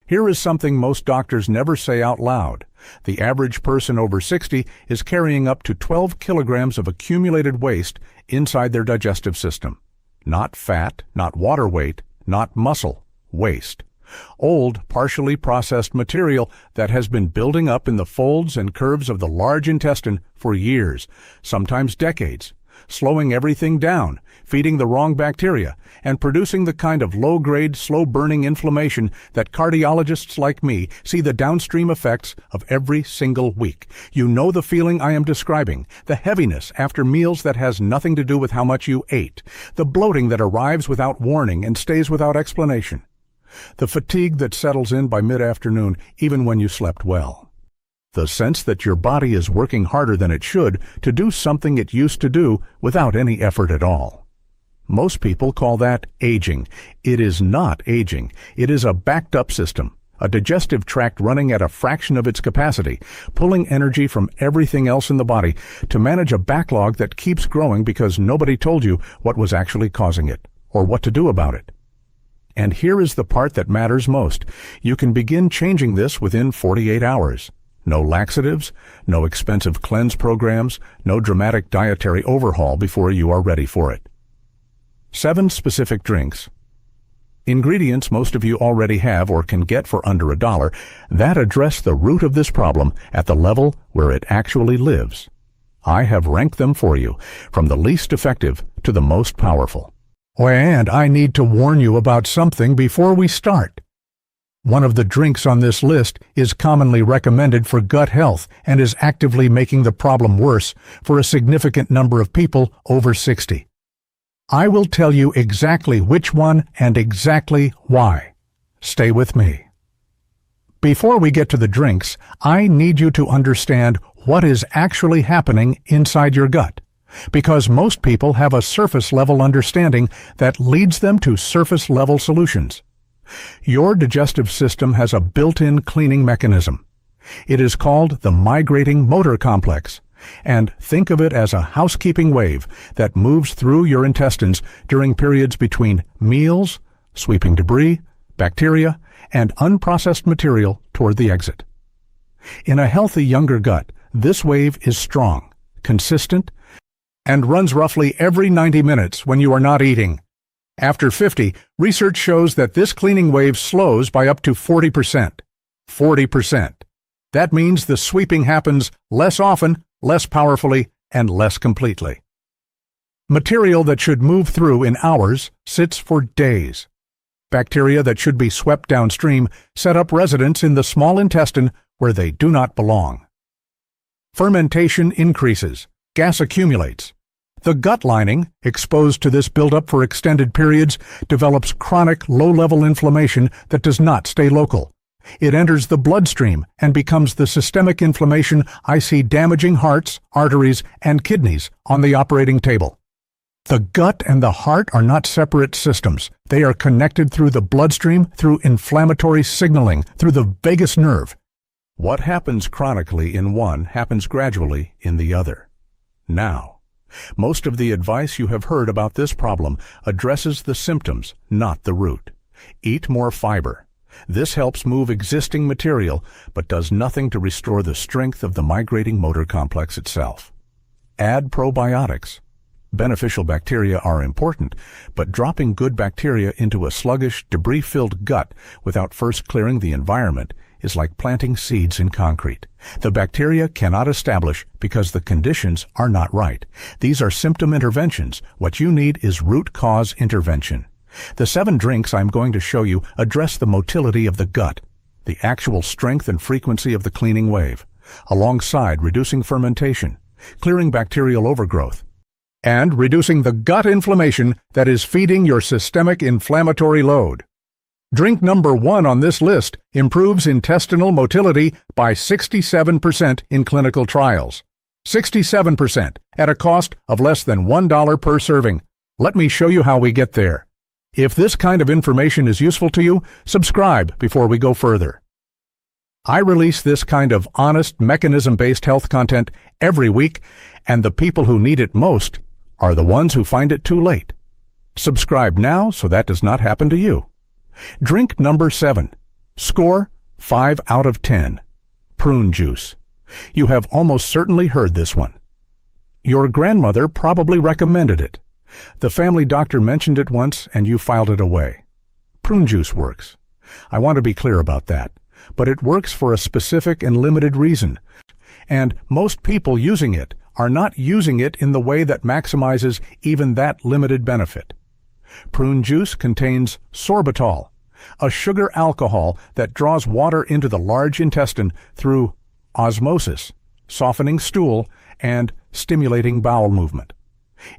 Here is something most doctors never say out loud. The average person over 60 is carrying up to 12 kilograms of accumulated waste inside their digestive system. Not fat, not water weight, not muscle, waste. Old, partially processed material that has been building up in the folds and curves of the large intestine for years, sometimes decades, slowing everything down, feeding the wrong bacteria, and producing the kind of low-grade, slow-burning inflammation that cardiologists like me see the downstream effects of every single week. You know the feeling I am describing, the heaviness after meals that has nothing to do with how much you ate, the bloating that arrives without warning and stays without explanation, the fatigue that settles in by mid-afternoon even when you slept well. The sense that your body is working harder than it should to do something it used to do without any effort at all. Most people call that aging. It is not aging. It is a backed-up system, a digestive tract running at a fraction of its capacity, pulling energy from everything else in the body to manage a backlog that keeps growing because nobody told you what was actually causing it or what to do about it. And here is the part that matters most. You can begin changing this within 48 hours. No laxatives, no expensive cleanse programs, no dramatic dietary overhaul before you are ready for it. 7 specific drinks. Ingredients most of you already have or can get for under $1 that address the root of this problem at the level where it actually lives. I have ranked them for you, from the least effective to the most powerful. And I need to warn you about something before we start. One of the drinks on this list is commonly recommended for gut health and is actively making the problem worse for a significant number of people over 60. I will tell you exactly which one and exactly why. Stay with me. Before we get to the drinks, I need you to understand what is actually happening inside your gut, because most people have a surface-level understanding that leads them to surface-level solutions. Your digestive system has a built-in cleaning mechanism. It is called the migrating motor complex, and think of it as a housekeeping wave that moves through your intestines during periods between meals, sweeping debris, bacteria, and unprocessed material toward the exit. In a healthy younger gut, this wave is strong, consistent, and runs roughly every 90 minutes when you are not eating. After 50, research shows that this cleaning wave slows by up to 40%. 40%. That means the sweeping happens less often, less powerfully, and less completely. Material that should move through in hours sits for days. Bacteria that should be swept downstream set up residence in the small intestine where they do not belong. Fermentation increases. Gas accumulates. The gut lining, exposed to this buildup for extended periods, develops chronic low-level inflammation that does not stay local. It enters the bloodstream and becomes the systemic inflammation I see damaging hearts, arteries, and kidneys on the operating table. The gut and the heart are not separate systems. They are connected through the bloodstream, through inflammatory signaling, through the vagus nerve. What happens chronically in one happens gradually in the other. Now, most of the advice you have heard about this problem addresses the symptoms, not the root. Eat more fiber. This helps move existing material, but does nothing to restore the strength of the migrating motor complex itself. Add probiotics. Beneficial bacteria are important, but dropping good bacteria into a sluggish, debris-filled gut without first clearing the environment is like planting seeds in concrete. The bacteria cannot establish because the conditions are not right. These are symptom interventions. What you need is root cause intervention. The 7 drinks I'm going to show you address the motility of the gut, the actual strength and frequency of the cleaning wave, alongside reducing fermentation, clearing bacterial overgrowth, and reducing the gut inflammation that is feeding your systemic inflammatory load. Drink number 1 on this list improves intestinal motility by 67% in clinical trials. 67% at a cost of less than $1 per serving. Let me show you how we get there. If this kind of information is useful to you, subscribe before we go further. I release this kind of honest, mechanism-based health content every week, and the people who need it most are the ones who find it too late. Subscribe now so that does not happen to you. Drink number 7. Score, 5 out of 10. Prune juice. You have almost certainly heard this one. Your grandmother probably recommended it. The family doctor mentioned it once and you filed it away. Prune juice works. I want to be clear about that, but it works for a specific and limited reason. And most people using it are not using it in the way that maximizes even that limited benefit. Prune juice contains sorbitol, a sugar alcohol that draws water into the large intestine through osmosis, softening stool, and stimulating bowel movement.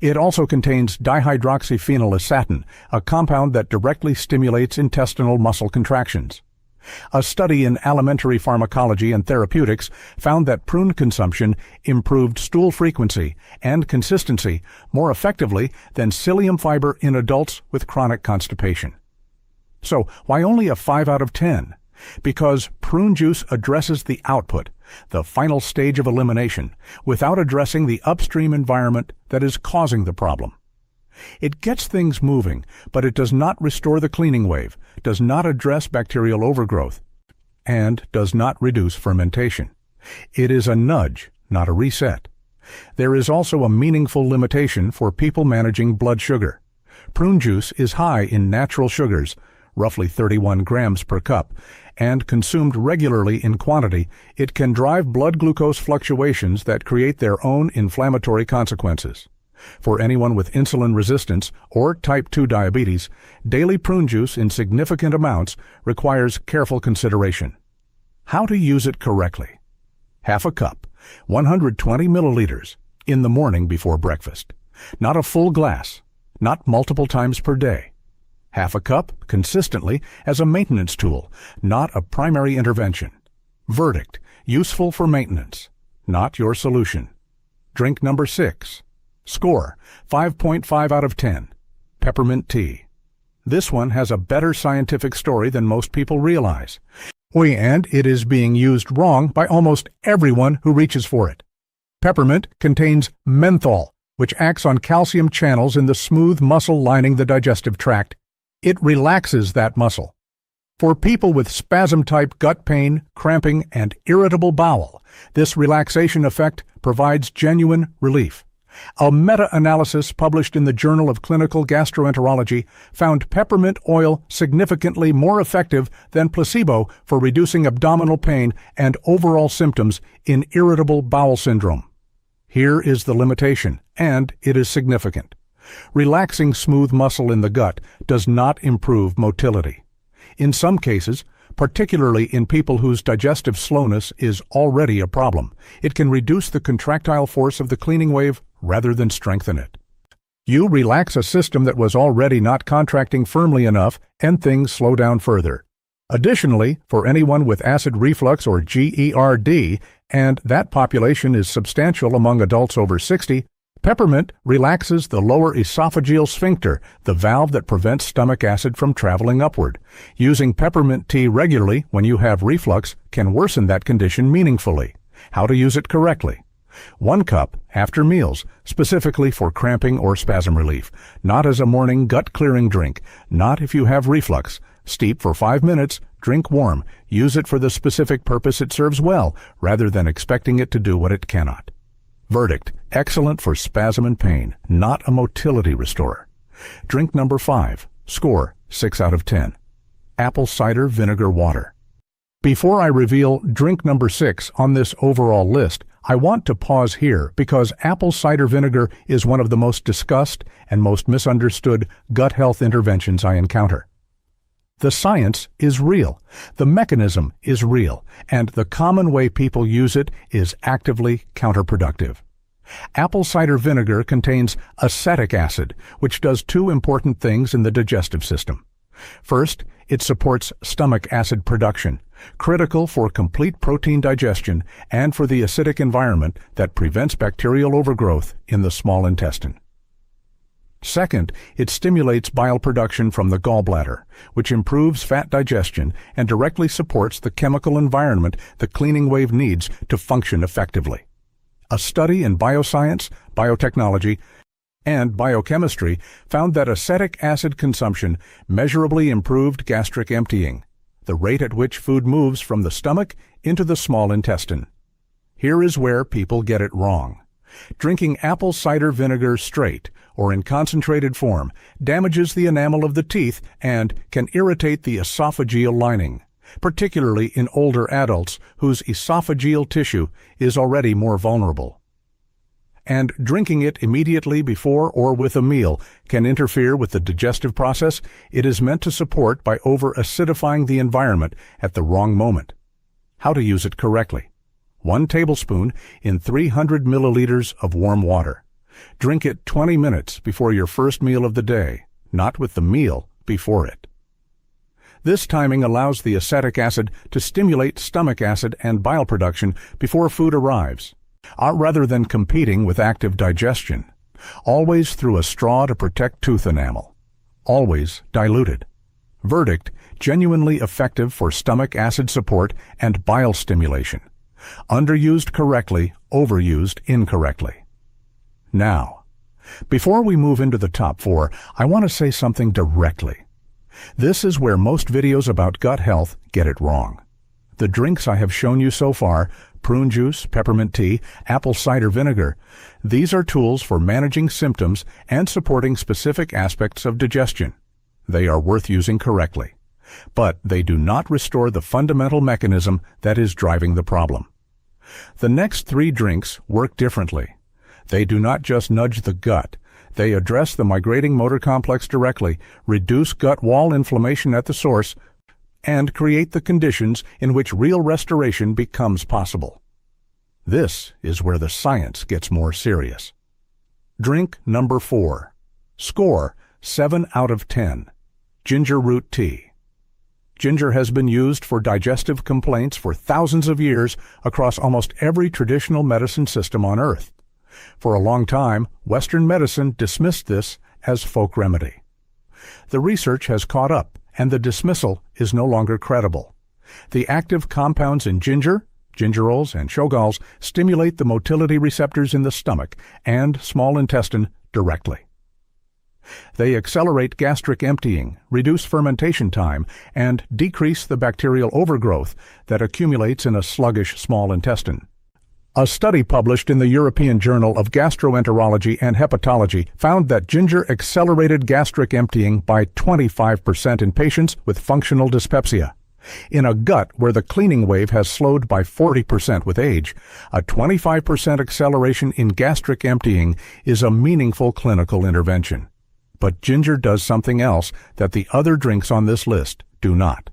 It also contains dihydroxyphenylacetin, a compound that directly stimulates intestinal muscle contractions. A study in alimentary pharmacology and therapeutics found that prune consumption improved stool frequency and consistency more effectively than psyllium fiber in adults with chronic constipation. So, why only a 5 out of 10? Because prune juice addresses the output, the final stage of elimination, without addressing the upstream environment that is causing the problem. It gets things moving, but it does not restore the cleaning wave, does not address bacterial overgrowth, and does not reduce fermentation. It is a nudge, not a reset. There is also a meaningful limitation for people managing blood sugar. Prune juice is high in natural sugars, roughly 31 grams per cup, and consumed regularly in quantity, it can drive blood glucose fluctuations that create their own inflammatory consequences. For anyone with insulin resistance or type 2 diabetes, daily prune juice in significant amounts requires careful consideration. How to use it correctly. Half a cup, 120 milliliters, in the morning before breakfast. Not a full glass, not multiple times per day. Half a cup, consistently, as a maintenance tool, not a primary intervention. Verdict, useful for maintenance, not your solution. Drink number 6. Score, 5.5 out of 10. Peppermint tea. This one has a better scientific story than most people realize. And it is being used wrong by almost everyone who reaches for it. Peppermint contains menthol, which acts on calcium channels in the smooth muscle lining the digestive tract. It relaxes that muscle. For people with spasm-type gut pain, cramping, and irritable bowel, this relaxation effect provides genuine relief. A meta-analysis published in the Journal of Clinical Gastroenterology found peppermint oil significantly more effective than placebo for reducing abdominal pain and overall symptoms in irritable bowel syndrome. Here is the limitation, and it is significant. Relaxing smooth muscle in the gut does not improve motility. In some cases, particularly in people whose digestive slowness is already a problem, it can reduce the contractile force of the cleaning wave rather than strengthen it. You relax a system that was already not contracting firmly enough, and things slow down further. Additionally, for anyone with acid reflux or GERD, and that population is substantial among adults over 60, peppermint relaxes the lower esophageal sphincter, the valve that prevents stomach acid from traveling upward. Using peppermint tea regularly when you have reflux can worsen that condition meaningfully. How to use it correctly. 1 cup after meals, specifically for cramping or spasm relief, not as a morning gut-clearing drink, not if you have reflux. Steep for 5 minutes, drink warm, use it for the specific purpose it serves well, rather than expecting it to do what it cannot. Verdict, excellent for spasm and pain, not a motility restorer. Drink number 5. Score, 6 out of 10. Apple cider vinegar water. Before I reveal drink number 6 on this overall list, I want to pause here because apple cider vinegar is one of the most discussed and most misunderstood gut health interventions I encounter. The science is real, the mechanism is real, and the common way people use it is actively counterproductive. Apple cider vinegar contains acetic acid, which does 2 important things in the digestive system. First, it supports stomach acid production, critical for complete protein digestion and for the acidic environment that prevents bacterial overgrowth in the small intestine. Second, it stimulates bile production from the gallbladder, which improves fat digestion and directly supports the chemical environment the cleaning wave needs to function effectively. A study in bioscience, biotechnology, and biochemistry found that acetic acid consumption measurably improved gastric emptying, the rate at which food moves from the stomach into the small intestine. Here is where people get it wrong. Drinking apple cider vinegar straight or in concentrated form damages the enamel of the teeth and can irritate the esophageal lining, particularly in older adults whose esophageal tissue is already more vulnerable. And drinking it immediately before or with a meal can interfere with the digestive process it is meant to support by over-acidifying the environment at the wrong moment. How to use it correctly. 1 tablespoon in 300 milliliters of warm water. Drink it 20 minutes before your first meal of the day, not with the meal before it. This timing allows the acetic acid to stimulate stomach acid and bile production before food arrives, rather than competing with active digestion. Always through a straw to protect tooth enamel. Always diluted. Verdict: genuinely effective for stomach acid support and bile stimulation. Underused correctly, overused incorrectly. Now, before we move into the top 4, I want to say something directly. This is where most videos about gut health get it wrong. The drinks I have shown you so far, prune juice, peppermint tea, apple cider vinegar, these are tools for managing symptoms and supporting specific aspects of digestion. They are worth using correctly. But they do not restore the fundamental mechanism that is driving the problem. The next 3 drinks work differently. They do not just nudge the gut. They address the migrating motor complex directly, reduce gut wall inflammation at the source, and create the conditions in which real restoration becomes possible. This is where the science gets more serious. Drink number 4. Score 7 out of 10. Ginger root tea. Ginger has been used for digestive complaints for thousands of years across almost every traditional medicine system on Earth. For a long time, Western medicine dismissed this as folk remedy. The research has caught up, and the dismissal is no longer credible. The active compounds in ginger, gingerols, and shogalls stimulate the motility receptors in the stomach and small intestine directly. They accelerate gastric emptying, reduce fermentation time, and decrease the bacterial overgrowth that accumulates in a sluggish small intestine. A study published in the European Journal of Gastroenterology and Hepatology found that ginger accelerated gastric emptying by 25% in patients with functional dyspepsia. In a gut where the cleaning wave has slowed by 40% with age, a 25% acceleration in gastric emptying is a meaningful clinical intervention. But ginger does something else that the other drinks on this list do not.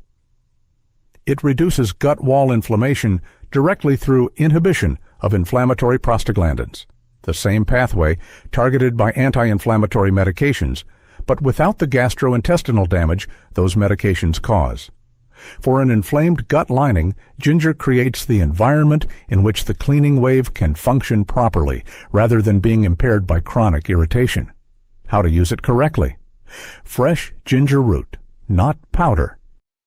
It reduces gut wall inflammation directly through inhibition of inflammatory prostaglandins, the same pathway targeted by anti-inflammatory medications, but without the gastrointestinal damage those medications cause. For an inflamed gut lining, ginger creates the environment in which the cleaning wave can function properly, rather than being impaired by chronic irritation. How to use it correctly. Fresh ginger root, not powder.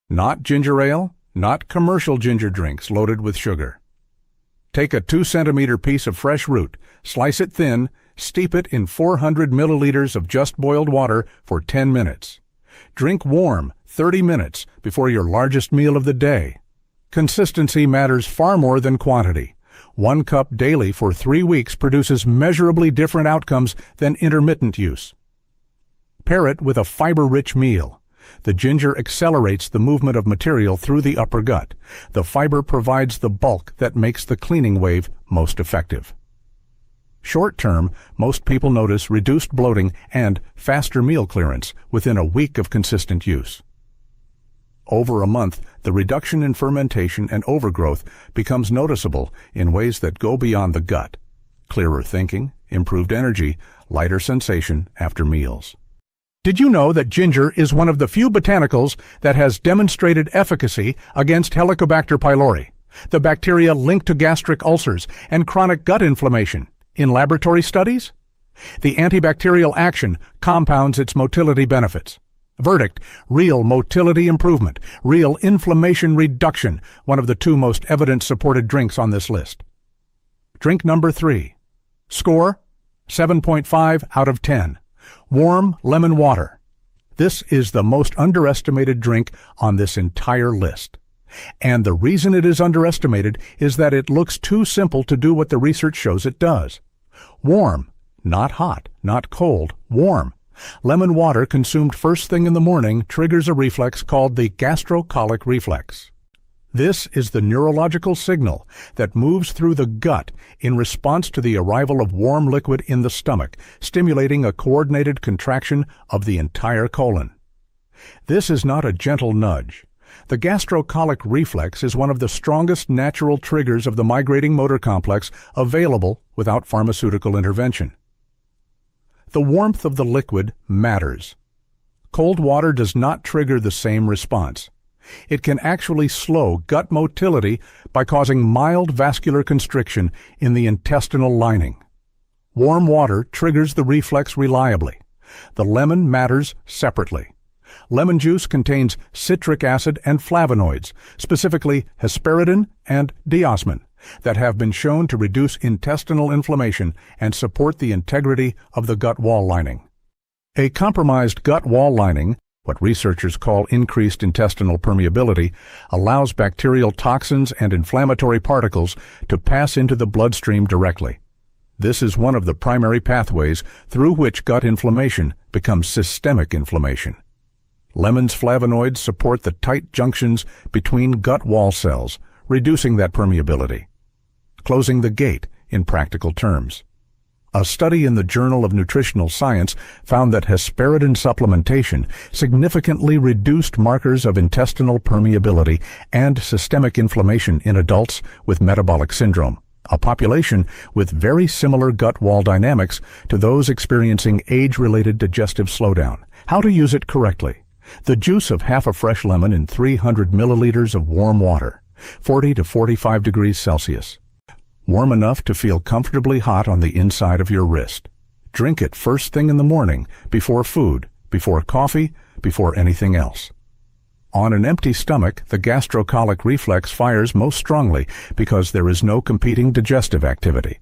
Not ginger ale, not commercial ginger drinks loaded with sugar. Take a 2-centimeter piece of fresh root, slice it thin, steep it in 400 milliliters of just boiled water for 10 minutes. Drink warm 30 minutes before your largest meal of the day. Consistency matters far more than quantity. 1 cup daily for 3 weeks produces measurably different outcomes than intermittent use. Pair it with a fiber-rich meal. The ginger accelerates the movement of material through the upper gut. The fiber provides the bulk that makes the cleaning wave most effective. Short term, most people notice reduced bloating and faster meal clearance within a week of consistent use. Over a month, the reduction in fermentation and overgrowth becomes noticeable in ways that go beyond the gut. Clearer thinking, improved energy, lighter sensation after meals. Did you know that ginger is one of the few botanicals that has demonstrated efficacy against Helicobacter pylori, the bacteria linked to gastric ulcers and chronic gut inflammation, in laboratory studies? The antibacterial action compounds its motility benefits. Verdict: real motility improvement, real inflammation reduction, one of the 2 most evidence-supported drinks on this list. Drink number 3. Score 7.5 out of 10. Warm lemon water. This is the most underestimated drink on this entire list. And the reason it is underestimated is that it looks too simple to do what the research shows it does. Warm, not hot, not cold, warm. Lemon water consumed first thing in the morning triggers a reflex called the gastrocolic reflex. This is the neurological signal that moves through the gut in response to the arrival of warm liquid in the stomach, stimulating a coordinated contraction of the entire colon. This is not a gentle nudge. The gastrocolic reflex is one of the strongest natural triggers of the migrating motor complex available without pharmaceutical intervention. The warmth of the liquid matters. Cold water does not trigger the same response. It can actually slow gut motility by causing mild vascular constriction in the intestinal lining. Warm water triggers the reflex reliably. The lemon matters separately. Lemon juice contains citric acid and flavonoids, specifically hesperidin and diosmin, that have been shown to reduce intestinal inflammation and support the integrity of the gut wall lining. A compromised gut wall lining, what researchers call increased intestinal permeability, allows bacterial toxins and inflammatory particles to pass into the bloodstream directly. This is one of the primary pathways through which gut inflammation becomes systemic inflammation. Lemon's flavonoids support the tight junctions between gut wall cells, reducing that permeability, closing the gate in practical terms. A study in the Journal of Nutritional Science found that hesperidin supplementation significantly reduced markers of intestinal permeability and systemic inflammation in adults with metabolic syndrome, a population with very similar gut wall dynamics to those experiencing age-related digestive slowdown. How to use it correctly. The juice of half a fresh lemon in 300 milliliters of warm water, 40 to 45 degrees Celsius. Warm enough to feel comfortably hot on the inside of your wrist. Drink it first thing in the morning, before food, before coffee, before anything else. On an empty stomach, the gastrocolic reflex fires most strongly because there is no competing digestive activity.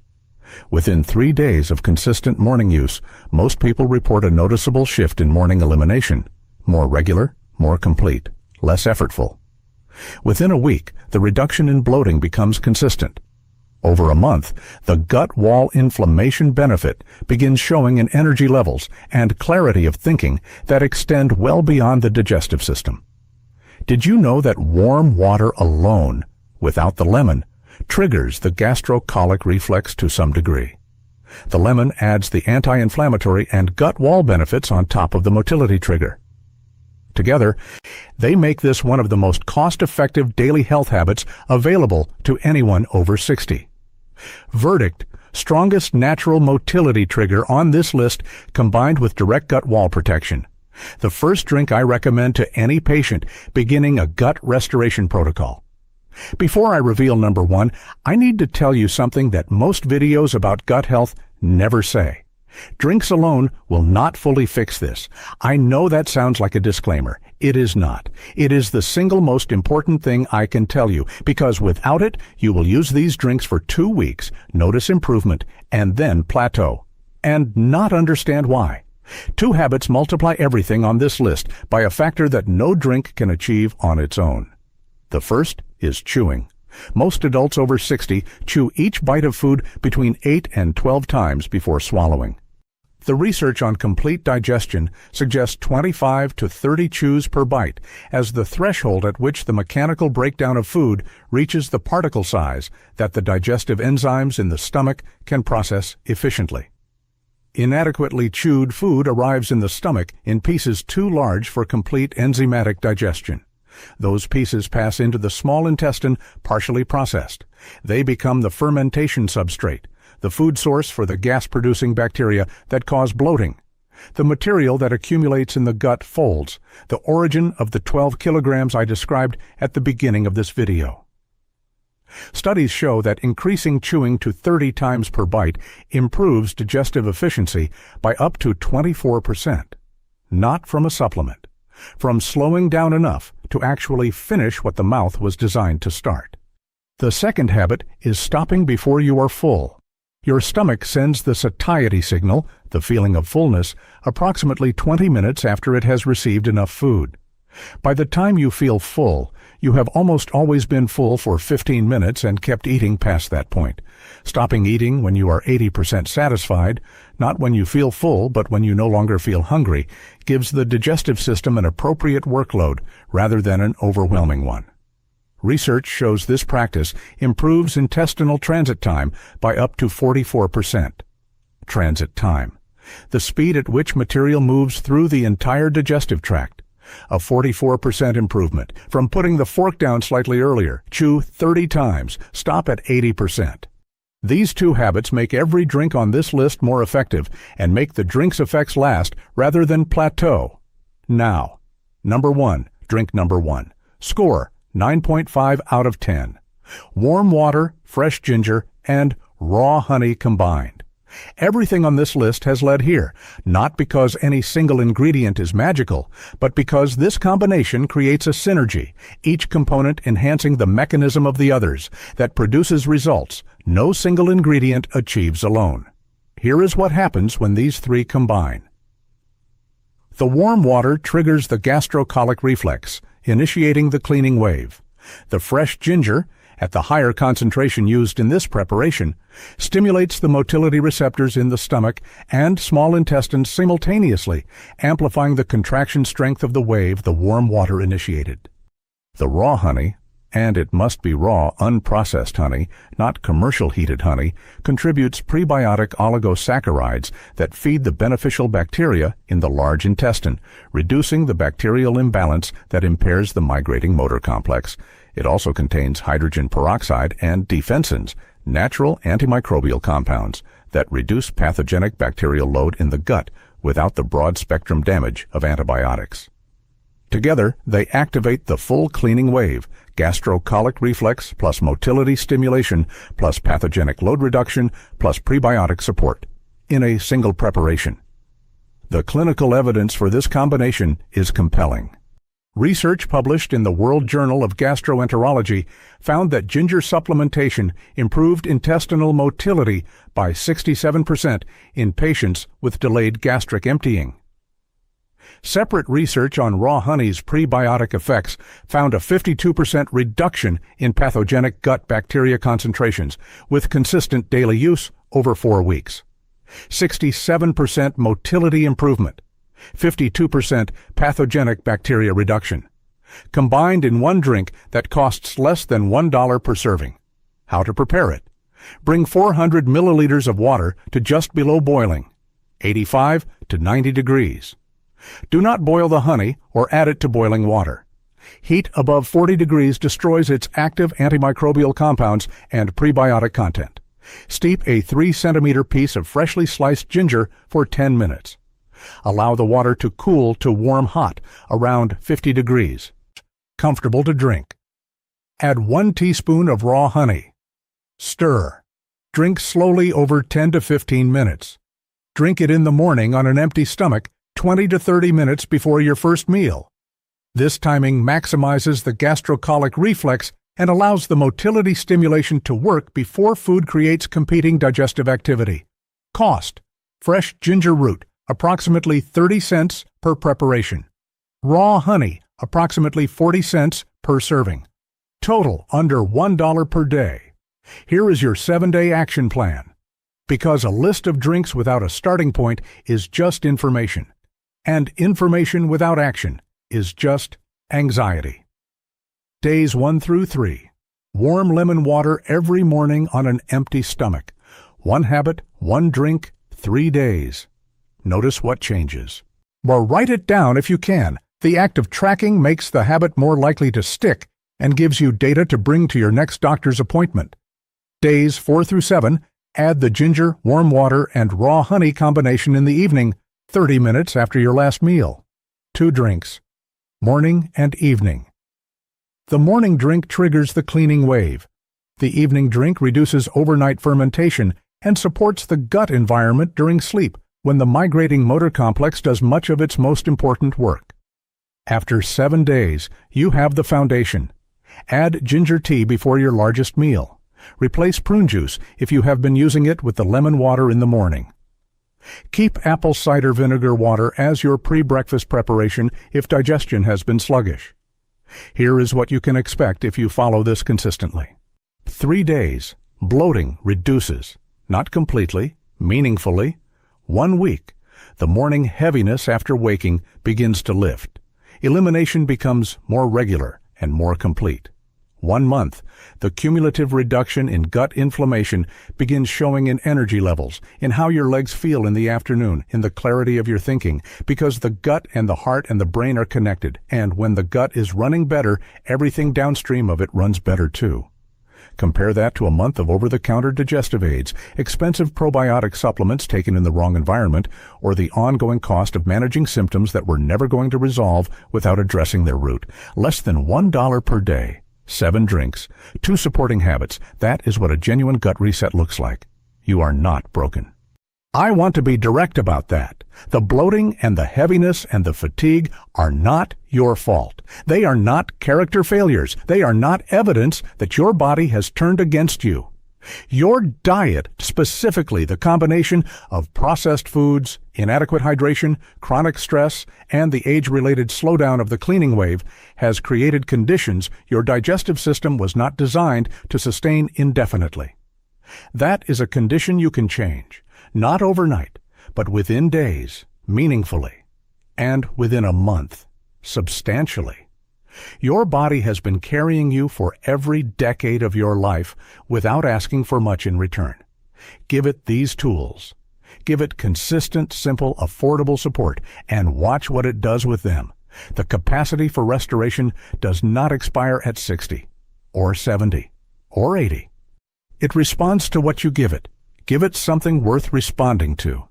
Within 3 days of consistent morning use, most people report a noticeable shift in morning elimination. More regular, more complete, less effortful. Within a week, the reduction in bloating becomes consistent. Over a month, the gut wall inflammation benefit begins showing in energy levels and clarity of thinking that extend well beyond the digestive system. Did you know that warm water alone, without the lemon, triggers the gastrocolic reflex to some degree? The lemon adds the anti-inflammatory and gut wall benefits on top of the motility trigger. Together, they make this one of the most cost-effective daily health habits available to anyone over 60. Verdict: strongest natural motility trigger on this list combined with direct gut wall protection. The first drink I recommend to any patient beginning a gut restoration protocol. Before I reveal number one, I need to tell you something that most videos about gut health never say. Drinks alone will not fully fix this. I know that sounds like a disclaimer. It is not. It is the single most important thing I can tell you, because without it, you will use these drinks for 2 weeks, notice improvement, and then plateau, and not understand why. 2 habits multiply everything on this list by a factor that no drink can achieve on its own. The first is chewing. Most adults over 60 chew each bite of food between 8 and 12 times before swallowing. The research on complete digestion suggests 25 to 30 chews per bite as the threshold at which the mechanical breakdown of food reaches the particle size that the digestive enzymes in the stomach can process efficiently. Inadequately chewed food arrives in the stomach in pieces too large for complete enzymatic digestion. Those pieces pass into the small intestine partially processed. They become the fermentation substrate, the food source for the gas-producing bacteria that cause bloating. The material that accumulates in the gut folds, the origin of the 12 kilograms I described at the beginning of this video. Studies show that increasing chewing to 30 times per bite improves digestive efficiency by up to 24%. Not from a supplement, from slowing down enough to actually finish what the mouth was designed to start. The second habit is stopping before you are full. Your stomach sends the satiety signal, the feeling of fullness, approximately 20 minutes after it has received enough food. By the time you feel full, you have almost always been full for 15 minutes and kept eating past that point. Stopping eating when you are 80% satisfied, not when you feel full but when you no longer feel hungry, gives the digestive system an appropriate workload rather than an overwhelming one. Research shows this practice improves intestinal transit time by up to 44%. Transit time, the speed at which material moves through the entire digestive tract. A 44% improvement from putting the fork down slightly earlier, chew 30 times, stop at 80%. These two habits make every drink on this list more effective and make the drink's effects last rather than plateau. Now, number 1, drink number 1. Score 9.5 out of 10. Warm water, fresh ginger, and raw honey combined. Everything on this list has led here, not because any single ingredient is magical, but because this combination creates a synergy, each component enhancing the mechanism of the others, that produces results no single ingredient achieves alone. Here is what happens when these three combine. The warm water triggers the gastrocolic reflex, initiating the cleaning wave. The fresh ginger, at the higher concentration used in this preparation, stimulates the motility receptors in the stomach and small intestines simultaneously, amplifying the contraction strength of the wave the warm water initiated. The raw honey, and it must be raw, unprocessed honey, not commercial heated honey, contributes prebiotic oligosaccharides that feed the beneficial bacteria in the large intestine, reducing the bacterial imbalance that impairs the migrating motor complex. It also contains hydrogen peroxide and defensins, natural antimicrobial compounds that reduce pathogenic bacterial load in the gut without the broad-spectrum damage of antibiotics. Together, they activate the full cleaning wave, gastrocolic reflex plus motility stimulation plus pathogenic load reduction plus prebiotic support in a single preparation. The clinical evidence for this combination is compelling. Research published in the World Journal of Gastroenterology found that ginger supplementation improved intestinal motility by 67% in patients with delayed gastric emptying. Separate research on raw honey's prebiotic effects found a 52% reduction in pathogenic gut bacteria concentrations with consistent daily use over 4 weeks. 67% motility improvement. 52% pathogenic bacteria reduction. Combined in one drink that costs less than $1 per serving. How to prepare it? Bring 400 milliliters of water to just below boiling, 85 to 90 degrees. Do not boil the honey or add it to boiling water. Heat above 40 degrees destroys its active antimicrobial compounds and prebiotic content. Steep a 3-centimeter piece of freshly sliced ginger for 10 minutes. Allow the water to cool to warm hot, around 50 degrees. Comfortable to drink. Add 1 teaspoon of raw honey. Stir. Drink slowly over 10 to 15 minutes. Drink it in the morning on an empty stomach 20 to 30 minutes before your first meal. This timing maximizes the gastrocolic reflex and allows the motility stimulation to work before food creates competing digestive activity. Cost: fresh ginger root, approximately 30 cents per preparation. Raw honey, approximately 40 cents per serving. Total under $1 per day. Here is your 7-day action plan. Because a list of drinks without a starting point is just information. And information without action is just anxiety. Days 1 through 3. Warm lemon water every morning on an empty stomach. 1 habit, 1 drink, 3 days. Notice what changes. Or write it down if you can. The act of tracking makes the habit more likely to stick and gives you data to bring to your next doctor's appointment. Days 4 through 7, add the ginger, warm water, and raw honey combination in the evening, 30 minutes after your last meal. 2 drinks. Morning and evening. The morning drink triggers the cleaning wave. The evening drink reduces overnight fermentation and supports the gut environment during sleep, when the migrating motor complex does much of its most important work. After 7 days, you have the foundation. Add ginger tea before your largest meal. Replace prune juice if you have been using it with the lemon water in the morning. Keep apple cider vinegar water as your pre-breakfast preparation if digestion has been sluggish. Here is what you can expect if you follow this consistently. 3 days, bloating reduces, not completely, meaningfully. 1 week, the morning heaviness after waking begins to lift. Elimination becomes more regular and more complete. 1 month, the cumulative reduction in gut inflammation begins showing in energy levels, in how your legs feel in the afternoon, in the clarity of your thinking, because the gut and the heart and the brain are connected, and when the gut is running better, everything downstream of it runs better too. Compare that to a month of over-the-counter digestive aids, expensive probiotic supplements taken in the wrong environment, or the ongoing cost of managing symptoms that were never going to resolve without addressing their root. Less than $1 per day. 7 drinks, 2 supporting habits. That is what a genuine gut reset looks like. You are not broken. I want to be direct about that. The bloating and the heaviness and the fatigue are not your fault. They are not character failures. They are not evidence that your body has turned against you. Your diet, specifically the combination of processed foods, inadequate hydration, chronic stress, and the age-related slowdown of the cleaning wave, has created conditions your digestive system was not designed to sustain indefinitely. That is a condition you can change, not overnight, but within days, meaningfully, and within a month, substantially. Your body has been carrying you for every decade of your life without asking for much in return. Give it these tools. Give it consistent, simple, affordable support, and watch what it does with them. The capacity for restoration does not expire at 60, or 70, or 80. It responds to what you give it. Give it something worth responding to.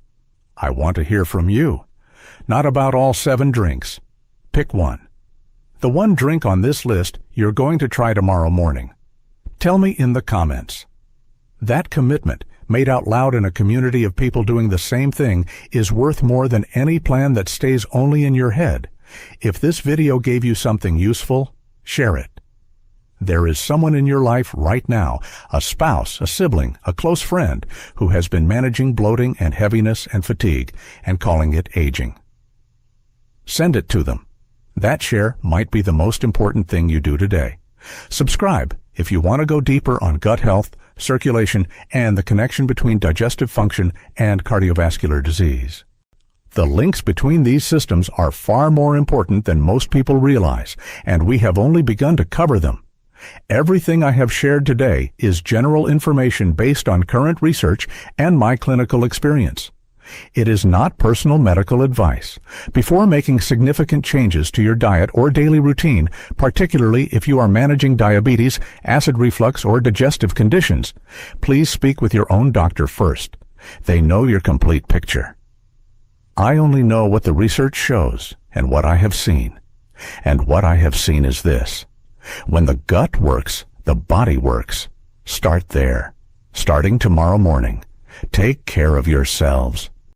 I want to hear from you. Not about all 7 drinks. Pick one. The 1 drink on this list you're going to try tomorrow morning. Tell me in the comments. That commitment, made out loud in a community of people doing the same thing, is worth more than any plan that stays only in your head. If this video gave you something useful, share it. There is someone in your life right now, a spouse, a sibling, a close friend, who has been managing bloating and heaviness and fatigue and calling it aging. Send it to them. That share might be the most important thing you do today. Subscribe if you want to go deeper on gut health, circulation, and the connection between digestive function and cardiovascular disease. The links between these systems are far more important than most people realize, and we have only begun to cover them. Everything I have shared today is general information based on current research and my clinical experience. It is not personal medical advice. Before making significant changes to your diet or daily routine, particularly if you are managing diabetes, acid reflux, or digestive conditions, please speak with your own doctor first. They know your complete picture. I only know what the research shows and what I have seen. And what I have seen is this. When the gut works, the body works. Start there. Starting tomorrow morning. Take care of yourselves.